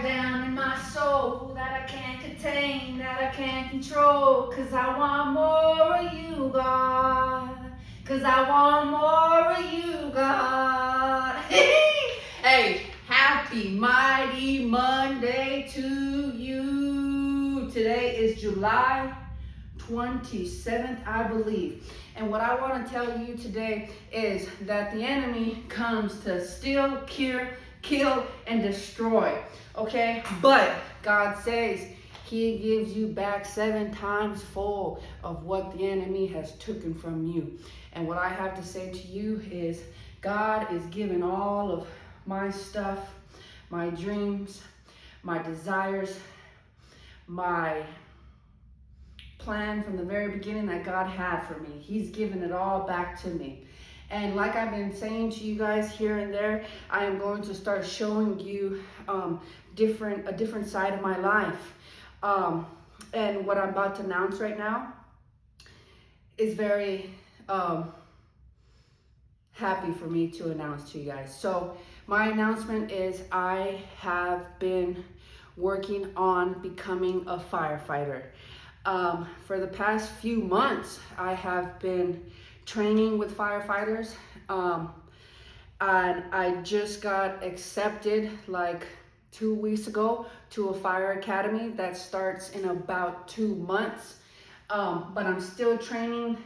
down in my soul that I can't contain, that I can't control. 'Cause I want more of you, God. 'Cause I want more of you, God. Hey, happy mighty Monday to you. Today is July 27th, I believe. And what I want to tell you today is that the enemy comes to steal, kill, and destroy. Okay? But God says he gives you back 7 times full of what the enemy has taken from you. And what I have to say to you is God is giving all of my stuff, my dreams, my desires, my plan from the very beginning that God had for me. He's given it all back to me. And like I've been saying to you guys here and there, I am going to start showing you a different side of my life. And what I'm about to announce right now is very happy for me to announce to you guys. So my announcement is I have been working on becoming a firefighter. For the past few months, I have been training with firefighters, and I just got accepted like 2 weeks ago to a fire academy that starts in about 2 months. But I'm still training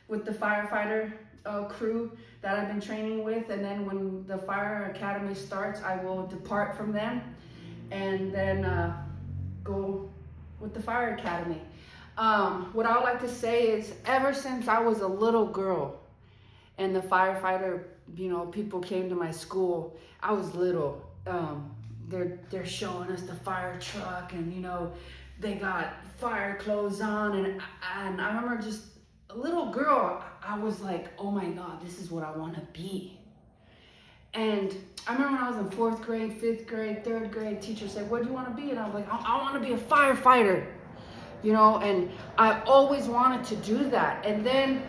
with the firefighter crew that I've been training with, and then when the fire academy starts, I will depart from them and then go with the fire academy. What I would like to say is ever since I was a little girl and the firefighter, people came to my school, I was little. They're showing us the fire truck and, they got fire clothes on. And I remember just a little girl, I was like, oh my God, this is what I want to be. And I remember when I was in 4th grade, 5th grade, 3rd grade, teacher said, what do you want to be? And I was like, I want to be a firefighter. And I always wanted to do that. And then,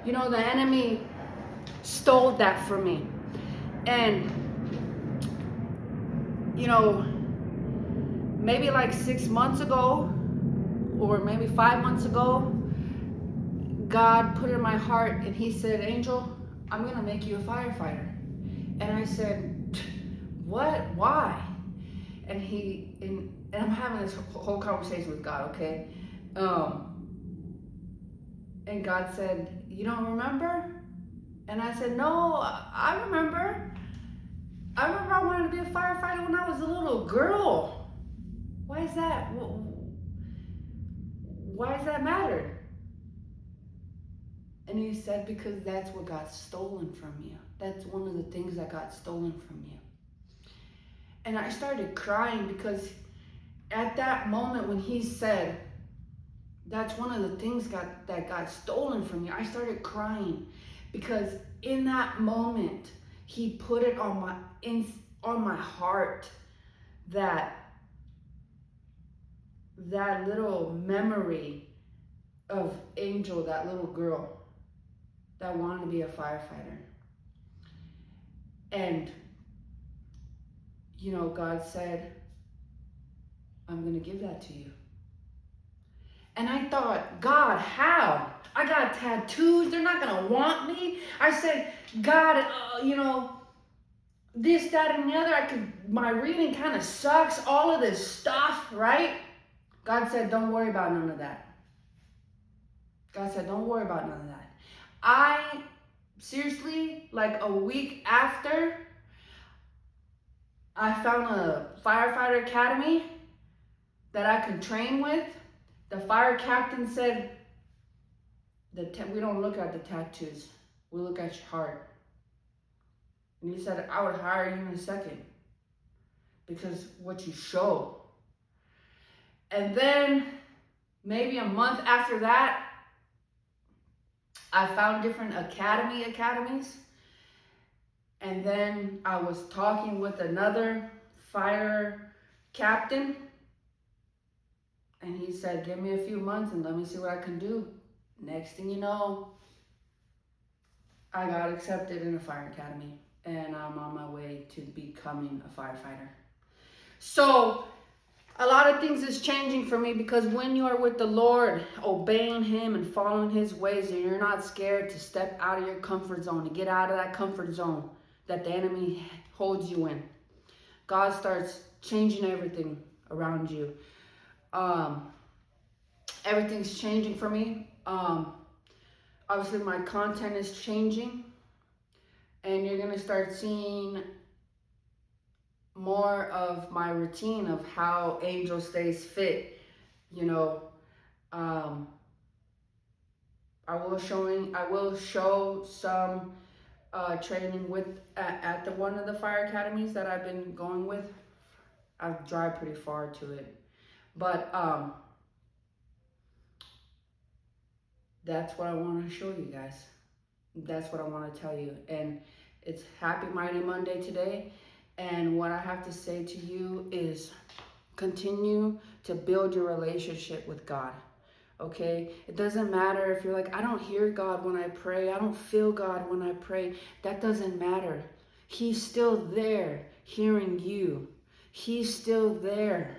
the enemy stole that from me. And, maybe like 6 months ago, or maybe 5 months ago, God put in my heart and he said, Angel, I'm going to make you a firefighter. And I said, what? Why? And I'm having this whole conversation with God, okay? And God said, you don't remember? And I said, no, I remember. I remember I wanted to be a firefighter when I was a little girl. Why is that? Why does that matter? And he said, because that's what got stolen from you. That's one of the things that got stolen from you. And I started crying because at that moment when he said, that's one of the things that got stolen from you, I started crying because in that moment, he put it on my heart that little memory of Angel, that little girl that wanted to be a firefighter. And, God said, I'm going to give that to you. And I thought, God, how? I got tattoos. They're not going to want me. I said, God, this, that, and the other. My reading kind of sucks. All of this stuff, right? God said, don't worry about none of that. God said, don't worry about none of that. I, seriously, like a week after, I found a firefighter academy that I could train with. The fire captain said, we don't look at the tattoos. We look at your heart. And he said, I would hire you in a second because what you show. And then maybe a month after that, I found different academies. And then I was talking with another fire captain. And he said, give me a few months and let me see what I can do. Next thing you know, I got accepted in a fire academy. And I'm on my way to becoming a firefighter. So a lot of things is changing for me, because when you are with the Lord, obeying Him and following His ways, and you're not scared to step out of your comfort zone, to get out of that comfort zone that the enemy holds you in, God starts changing everything around you. Everything's changing for me. Obviously, my content is changing, and you're going to start seeing more of my routine of how Angel stays fit. You know, um, I will show some training with at the one of the fire academies that I've been going with. I've drive pretty far to it, but that's what I want to show you guys. That's what I want to tell you. And it's Happy Mighty Monday today. And what I have to say to you is continue to build your relationship with God. Okay? It doesn't matter if you're like, I don't hear God when I pray. I don't feel God when I pray. That doesn't matter. He's still there hearing you. He's still there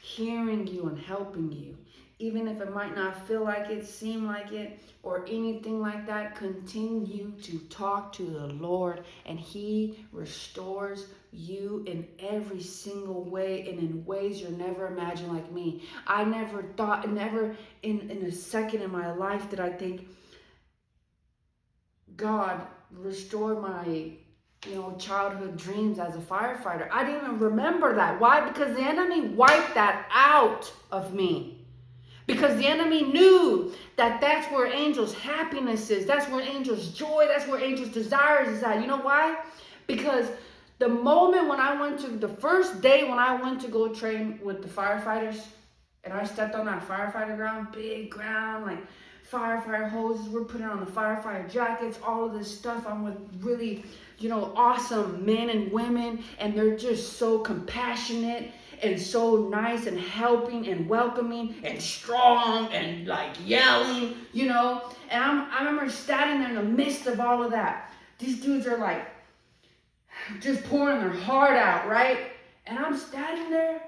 hearing you and helping you. Even if it might not feel like it, seem like it, or anything like that, continue to talk to the Lord, and He restores you in every single way, and in ways you'll never imagine. Like me, I never thought, never in a second in my life did I think God restored my childhood dreams as a firefighter. I didn't even remember that. Why? Because the enemy wiped that out of me. Because the enemy knew that that's where Angel's happiness is. That's where Angel's joy, that's where Angel's desires is at. You know why? Because the moment when the first day when I went to go train with the firefighters, and I stepped on that firefighter ground, big ground, like firefighter hoses, we're putting on the firefighter jackets, all of this stuff. I'm with really, awesome men and women, and they're just so compassionate and so nice and helping and welcoming and strong and like yelling, And I remember standing there in the midst of all of that. These dudes are like just pouring their heart out, right? And I'm standing there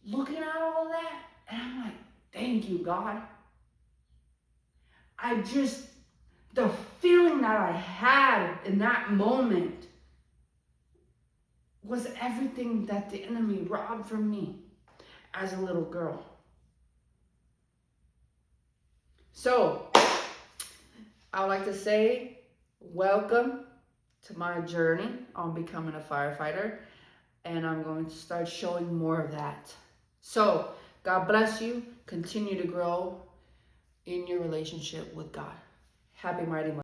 looking at all of that, and I'm like, thank you, God. The feeling that I had in that moment was everything that the enemy robbed from me as a little girl. So, I would like to say, welcome to my journey on becoming a firefighter, and I'm going to start showing more of that. So, God bless you. Continue to grow in your relationship with God. Happy Mighty Monday.